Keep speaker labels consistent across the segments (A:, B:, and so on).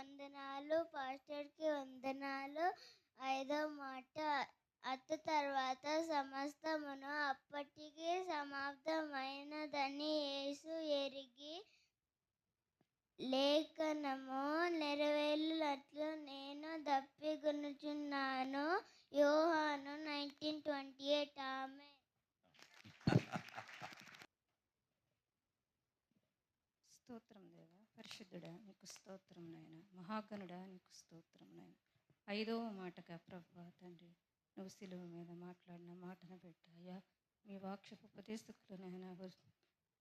A: వందనాలు, పాస్టర్కి వందనాలు. 5వ మాట, అటు తర్వాత సమస్తమును అప్పటికి సమాప్తమైనదని యేసు ఎరిగి లేఖనము నెరవేరినట్లు నేను దప్పికొనుచున్నాను. యోహాను 19:28. ఆమె
B: స్తోత్రం దేవా, పరిశుద్ధుడా నీకు స్తోత్రం నాయన, మహాగణుడా నీకు స్తోత్రం నాయన. 5వ మాటగా ప్రభువా తండ్రి, నువ్వు సిలువ మీద మాట్లాడిన మాటను పెట్టాయా మీ వాక్యపు ఉపదేశకులు నాయన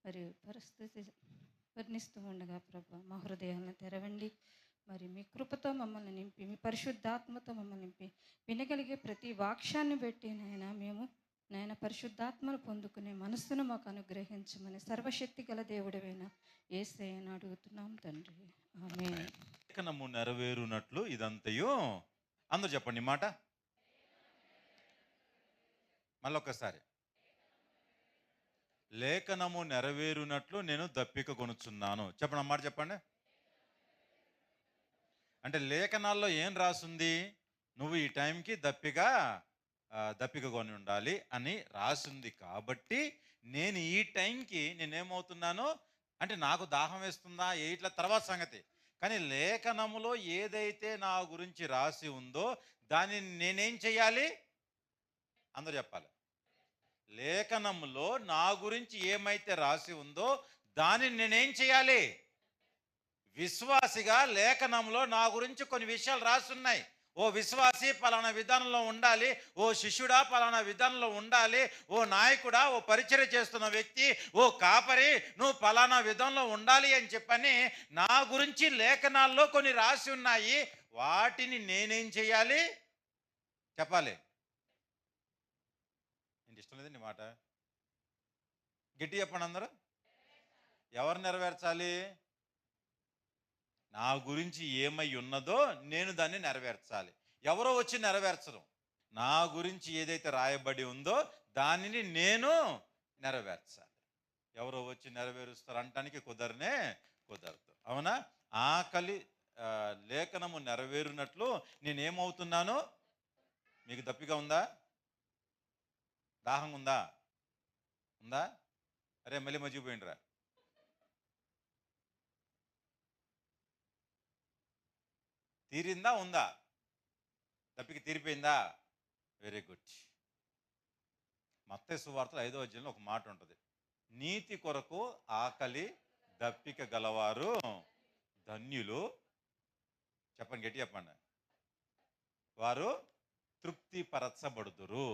B: మరి పరిస్థితి వర్ణిస్తూ ఉండగా ప్రభు మా హృదయాలను తెరవండి. మరి మీ కృపతో మమ్మల్ని నింపి, మీ పరిశుద్ధాత్మతో మమ్మల్ని నింపి, వినగలిగే ప్రతి వాక్యాన్ని బట్టి మేము నాయన పరిశుద్ధాత్మను పొందుకునే మనస్సును మాకు అనుగ్రహించమని సర్వశక్తి గల దేవుడైన యేసయ్యను అడుగుతున్నాం తండ్రి, ఆమేన్.
C: లేఖనము నెరవేరునట్లు ఇదంతయు, అందరూ చెప్పండి మాట మళ్ళొక్కసారి. లేఖనము నెరవేరునట్లు నేను దప్పిక కొనుచున్నాను. చెప్పండి అన్నమాట, చెప్పండి. అంటే లేఖనాల్లో ఏం రాసుంది? నువ్వు ఈ టైంకి దప్పిక కొని ఉండాలి అని రాసుంది. కాబట్టి నేను ఈ టైంకి నేనేమవుతున్నాను అంటే నాకు దాహం వేస్తుందా ఇట్లా తర్వాత సంగతి, కానీ లేఖనములో ఏదైతే నా గురించి రాసి ఉందో దాన్ని నేనేం చేయాలి? అందరూ చెప్పాలి. లేఖనములో నా గురించి ఏమైతే రాసి ఉందో దానిని నేనేం చేయాలి? విశ్వాసిగా లేఖనంలో నా గురించి కొన్ని విషయాలు రాసున్నాయి. ఓ విశ్వాసి పలానా విధానంలో ఉండాలి, ఓ శిష్యుడా పలానా విధానంలో ఉండాలి, ఓ నాయకుడా, ఓ పరిచర్య చేస్తున్న వ్యక్తి, ఓ కాపరి నువ్వు పలానా విధానంలో ఉండాలి అని చెప్పని నా గురించి లేఖనాల్లో కొన్ని రాసి ఉన్నాయి. వాటిని నేనేం చేయాలి? చెప్పాలి. ఇంటి ఇష్టం లేదండి మాట గట్టి చెప్పండి అందరూ. ఎవరు నెరవేర్చాలి? నా గురించి ఏమై ఉన్నదో నేను దాన్ని నెరవేర్చాలి. ఎవరో వచ్చి నెరవేర్చరు. నా గురించి ఏదైతే రాయబడి ఉందో దానిని నేను నెరవేర్చాలి. ఎవరో వచ్చి నెరవేరుస్తారు అంటానికి కుదరదు. అవునా? ఆకలి లేఖనము నెరవేరునట్లు నేనేమవుతున్నాను? మీకు దప్పిక ఉందా? దాహం ఉందా? అరే మళ్ళీ మర్చిపోయిండ్రా. తీరిందా? ఉందా? దప్పిక తీరిపోయిందా? Very good. మత్తయి సువార్తలో 5వ అధ్యాయంలో ఒక మాట ఉంటుంది, నీతి కొరకు ఆకలి దప్పిక గలవారు ధన్యులు. చెప్పండి, గట్టి చెప్పండి. వారు తృప్తి పరచబడుదురు.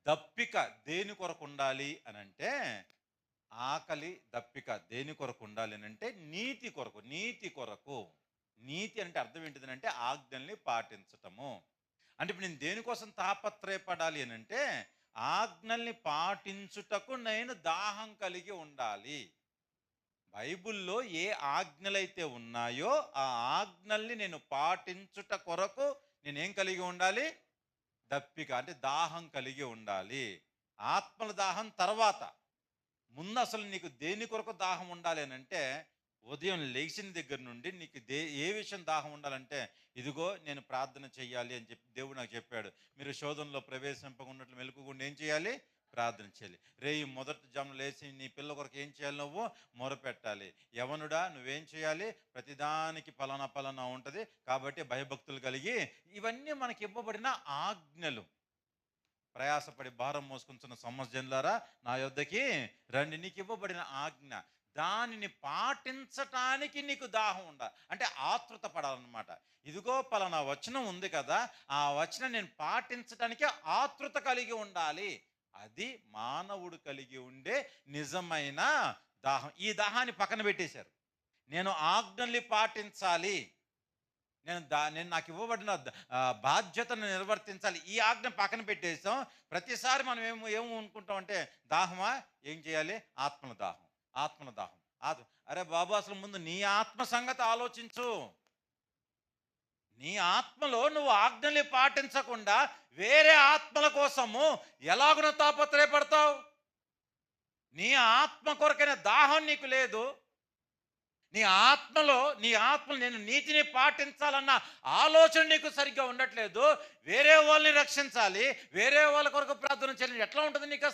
C: దప్పిక దేని కొరకు ఉండాలి అని అంటే, ఆకలి దప్పిక దేని కొరకు ఉండాలి అని అంటే నీతి కొరకు. నీతి అంటే అర్థం ఏంటిదని అంటే ఆజ్ఞల్ని పాటించటము. అంటే ఇప్పుడు నేను దేనికోసం తాపత్రయపడాలి అని అంటే ఆజ్ఞల్ని పాటించుటకు నేను దాహం కలిగి ఉండాలి. బైబిల్లో ఏ ఆజ్ఞలైతే ఉన్నాయో ఆ ఆజ్ఞల్ని నేను పాటించుట కొరకు నేనేం కలిగి ఉండాలి? దప్పిక అంటే దాహం కలిగి ఉండాలి. ఆత్మల దాహం తర్వాత. ముందు అసలు నీకు దేని కొరకు దాహం ఉండాలి అని అంటే, ఉదయం లేచిన దగ్గర నుండి నీకు ఏ విషయం దాహం ఉండాలంటే, ఇదిగో నేను ప్రార్థన చెయ్యాలి అని చెప్పి దేవుడు నాకు చెప్పాడు. మీరు శోధనలో ప్రవేశింపకున్నట్లు మెలకుకుండా ఏం చేయాలి? ప్రార్థన చేయాలి. రేయి మొదటి జామున లేచి నీ పిల్ల కొరకు ఏం చేయాలి? నువ్వు మొరపెట్టాలి. యవనుడా నువ్వేం చేయాలి? ప్రతిదానికి పలానా ఉంటుంది కాబట్టి భయభక్తులు కలిగి, ఇవన్నీ మనకి ఇవ్వబడిన ఆజ్ఞలు. ప్రయాసపడి భారం మోసుకుంటున్న సమస్యలారా నా యొద్దకి రండి, నీకు ఇవ్వబడిన ఆజ్ఞ. దానిని పాటించటానికి నీకు దాహం ఉండాలి, అంటే ఆతృత పడాలన్నమాట. ఇదిగో పలానా వచనం ఉంది కదా, ఆ వచనం నేను పాటించటానికి ఆతృత కలిగి ఉండాలి. అది మానవుడు కలిగి ఉండే నిజమైన దాహం. ఈ దాహాన్ని పక్కన పెట్టేశారు. నేను ఆజ్ఞల్ని పాటించాలి, నేను నాకు ఇవ్వబడిన బాధ్యతను నిర్వర్తించాలి, ఈ ఆజ్ఞ పక్కన పెట్టేసాం. ప్రతిసారి మనం ఏమో అనుకుంటాం అంటే దాహమా? ఏం చేయాలి? ఆత్మల దాహం. అరే బాబు, అసలు ముందు నీ ఆత్మ సంగతి ఆలోచించు. నీ ఆత్మలో నువ్వు ఆజ్ఞల్ని పాటించకుండా వేరే ఆత్మల కోసము ఎలాగున తాపత్రయపడతావు? నీ ఆత్మ కొరకైన దాహం నీకు లేదు. నీ ఆత్మలో నేను నీతిని పాటించాలన్న ఆలోచన నీకు సరిగ్గా ఉండట్లేదు. వేరే వాళ్ళని రక్షించాలి, వేరే వాళ్ళ కొరకు ప్రార్థన చేయాలి. ఎట్లా ఉంటుంది నీకు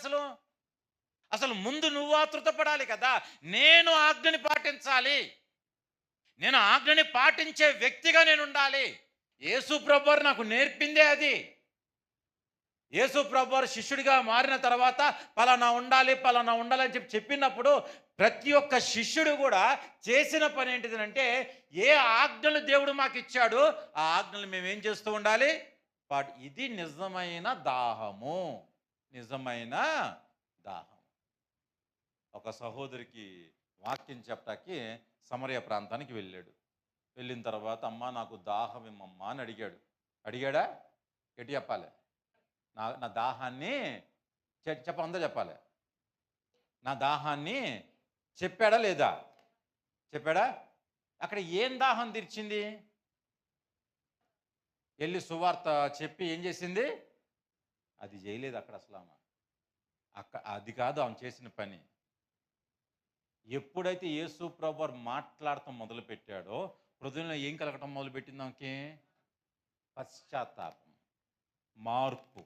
C: అసలు ముందు నువ్వు ఆతృత పడాలి కదా. నేను ఆజ్ఞని పాటించాలి, నేను ఆజ్ఞని పాటించే వ్యక్తిగా నేను ఉండాలి. యేసు ప్రభువారు నాకు నేర్పిందే అది. యేసు ప్రభువారు శిష్యుడిగా మారిన తర్వాత పలానా ఉండాలి అని చెప్పినప్పుడు ప్రతి ఒక్క శిష్యుడు కూడా చేసిన పని ఏంటిదంటే, ఏ ఆజ్ఞలు దేవుడు మాకు ఇచ్చాడు ఆ ఆజ్ఞలు మేమేం చేస్తూ ఉండాలి. ఇది నిజమైన దాహము, నిజమైన దాహం. ఒక సహోదరికి వాక్యం చెప్పటానికి సమరయ ప్రాంతానికి వెళ్ళాడు. వెళ్ళిన తర్వాత అమ్మ నాకు దాహం ఇమ్మమ్మా అని అడిగాడా? ఎటు చెప్పాలి? నా దాహాన్ని అందరూ చెప్పాలి. నా దాహాన్ని చెప్పాడా లేదా? చెప్పాడా? అక్కడ ఏం దాహం తీర్చింది? వెళ్ళి సువార్త చెప్పి ఏం చేసింది? అది చేయలేదు అక్కడ అసలు. అది కాదు ఆమె చేసిన పని. ఎప్పుడైతే యేసు ప్రభువారు మాట్లాడటం మొదలుపెట్టాడో హృదయంలో ఏం కలగటం మొదలుపెట్టింది ఆమెకి? పశ్చాత్తాపం, మార్పు.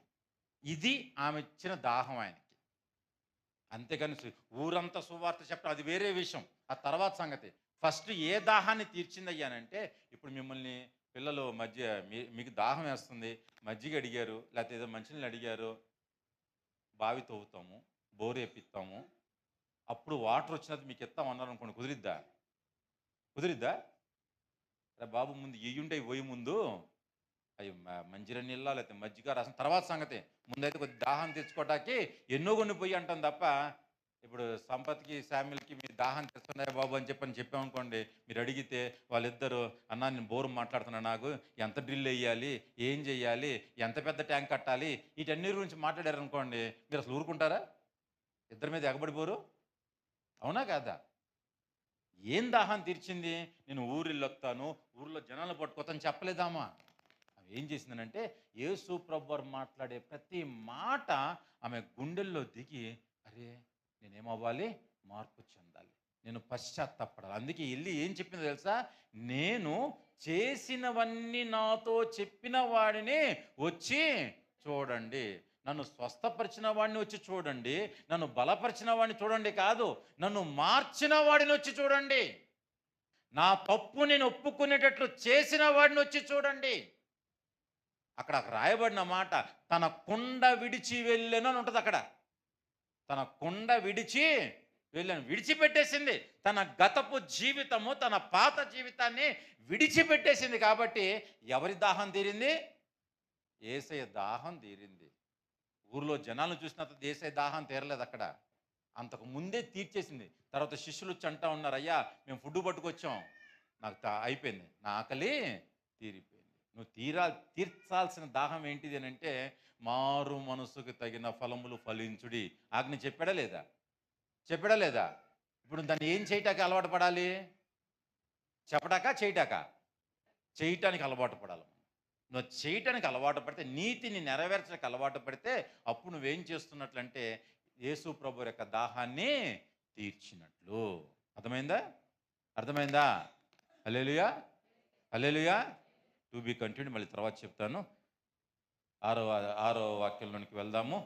C: ఇది ఆమె ఇచ్చిన దాహం ఆయనకి. అంతేగాని ఊరంతా సువార్త చెప్పడం అది వేరే విషయం, ఆ తర్వాత సంగతి. ఫస్ట్ ఏ దాహాన్ని తీర్చిందయ్యానంటే, ఇప్పుడు మిమ్మల్ని పిల్లలు మీకు దాహం వేస్తుంది, మజ్జిగ అడిగారు, లేకపోతే ఏదో మంచినీళ్ళు అడిగారు, బావి తవ్వుతాము, బోరు వేపిస్తాము, అప్పుడు వాటర్ వచ్చినది మీకు ఇస్తామన్నారు అనుకోండి, కుదిరిద్దా? అరే బాబు ముందు ఇయ్యుంటే పోయి ముందు అవి మంచిర నీళ్ళ లేకపోతే మజ్జిగ రసం తర్వాత సంగతి. ముందైతే కొద్ది దాహం తెచ్చుకోవటానికి ఎన్నో కొన్ని పొయ్యి అంటాం తప్ప, ఇప్పుడు సంపత్కి శామ్యుల్కి మీరు దాహం తెస్తున్నారా బాబు అని చెప్పామనుకోండి, మీరు అడిగితే వాళ్ళిద్దరు అన్నా నేను బోరు మాట్లాడుతున్నా, నాకు ఎంత డ్రిల్ వేయాలి, ఏం చెయ్యాలి, ఎంత పెద్ద ట్యాంక్ కట్టాలి, వీటన్ని గురించి మాట్లాడారనుకోండి, మీరు అసలు ఊరుకుంటారా? ఇద్దరి మీద ఎగబడిపోరు, అవునా కాదా? ఏం దాహం తీర్చింది? నేను ఊరిల్లొస్తాను, ఊర్లో జనాలు పట్టుకోతాను చెప్పలేదామా? ఏం చేసిందనంటే, యేసు ప్రభువారు మాట్లాడే ప్రతి మాట ఆమె గుండెల్లో దిగి, అరే నేనేమవ్వాలి? మార్పు చెందాలి, నేను పశ్చాత్తాపడాలి. అందుకే వెళ్ళి ఏం చెప్పిందో తెలుసా? నేను చేసినవన్నీ నాతో చెప్పిన వాడిని వచ్చి చూడండి, నన్ను స్వస్థపరిచిన వాడిని వచ్చి చూడండి, నన్ను బలపరిచిన వాడిని చూడండి కాదు, నన్ను మార్చిన వాడిని వచ్చి చూడండి, నా తప్పు నేను ఒప్పుకునేటట్లు చేసిన వాడిని వచ్చి చూడండి. అక్కడ రాయబడిన మాట, తన కుండ విడిచి వెళ్ళాను అని ఉంటుంది అక్కడ. తన కుండ విడిచి వెళ్ళాను, విడిచిపెట్టేసింది. తన గతపు జీవితము, తన పాత జీవితాన్ని విడిచిపెట్టేసింది. కాబట్టి ఎవరి దాహం తీరింది? యేసయ్య దాహం తీరింది. ఊర్లో జనాలను చూసిన యేసయ్య దాహం తీరలేదు అక్కడ, అంతకు ముందే తీర్చేసింది. తర్వాత శిష్యులు వచ్చి అంటా ఉన్నారు, అయ్యా మేము ఫుడ్ పట్టుకొచ్చాం, నాకు అయిపోయింది, నా ఆకలి తీరిపోయింది. నువ్వు తీర్చాల్సిన దాహం ఏంటిది అని అంటే, మారు మనసుకు తగిన ఫలములు ఫలించుడి ఆజ్ఞ చెప్పాడా లేదా? ఇప్పుడు దాన్ని ఏం చేయటానికి అలవాటు పడాలి? చెప్పడాక చేయటానికి అలవాటు పడాలి. నువ్వు చేయటానికి అలవాటు పడితే, నీతిని నెరవేర్చడానికి అలవాటు పడితే, అప్పుడు నువ్వేం చేస్తున్నట్లంటే యేసు ప్రభు యొక్క దాహాన్ని తీర్చినట్లు. అర్థమైందా? హల్లెలూయా. టు బి కంటిన్యూ, మళ్ళీ తర్వాత చెప్తాను. 6వ వాక్యంలోనికి వెళ్దాము.